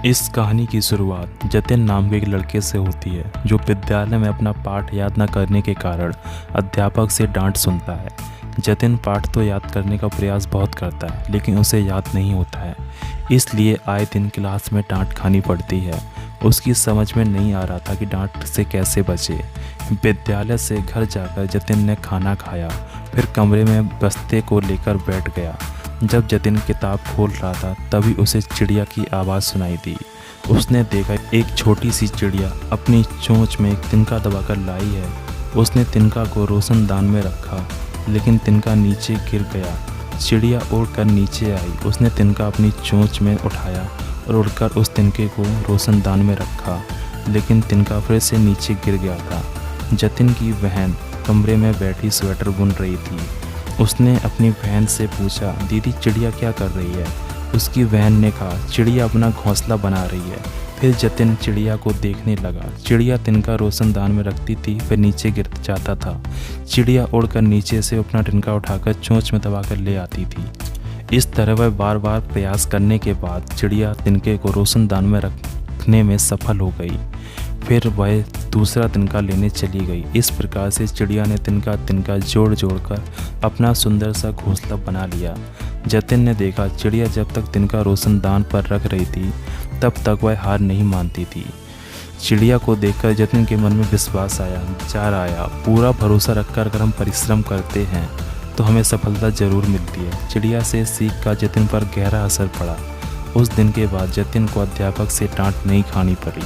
इस कहानी की शुरुआत जतिन नाम के एक लड़के से होती है जो विद्यालय में अपना पाठ याद न करने के कारण अध्यापक से डांट सुनता है। जतिन पाठ तो याद करने का प्रयास बहुत करता है लेकिन उसे याद नहीं होता है, इसलिए आए दिन क्लास में डांट खानी पड़ती है। उसकी समझ में नहीं आ रहा था कि डांट से कैसे बचे। विद्यालय से घर जाकर जतिन ने खाना खाया, फिर कमरे में बस्ते को लेकर बैठ गया। जब जतिन किताब खोल रहा था तभी उसे चिड़िया की आवाज़ सुनाई दी। उसने देखा एक छोटी सी चिड़िया अपनी चोंच में एक तिनका दबाकर लाई है। उसने तिनका को रोशनदान में रखा लेकिन तिनका नीचे गिर गया। चिड़िया उड़कर नीचे आई। उसने तिनका अपनी चोंच में उठाया और उड़कर उस तिनके को रोशनदान में रखा लेकिन तिनका फिर से नीचे गिर गया था। जतिन की बहन कमरे में बैठी स्वेटर बुन रही थी। उसने अपनी बहन से पूछा, दीदी चिड़िया क्या कर रही है? उसकी बहन ने कहा, चिड़िया अपना घोंसला बना रही है। फिर जतिन चिड़िया को देखने लगा। चिड़िया तिनका रोशनदान में रखती थी फिर नीचे गिर जाता था। चिड़िया उड़कर नीचे से अपना तिनका उठाकर चोंच में दबाकर ले आती थी। इस तरह वह बार बार प्रयास करने के बाद चिड़िया तिनके को रोशनदान में रखने में सफल हो गई। फिर वह दूसरा तिनका लेने चली गई। इस प्रकार से चिड़िया ने तिनका जोड़ कर अपना सुंदर सा घोंसला बना लिया। जतिन ने देखा चिड़िया जब तक तिनका रोशनदान पर रख रही थी तब तक वह हार नहीं मानती थी। चिड़िया को देखकर जतिन के मन में विश्वास आया। पूरा भरोसा रखकर अगर हम परिश्रम करते हैं तो हमें सफलता जरूर मिलती है। चिड़िया से सीख का जतिन पर गहरा असर पड़ा। उस दिन के बाद जतिन को अध्यापक से डांट नहीं खानी पड़ी।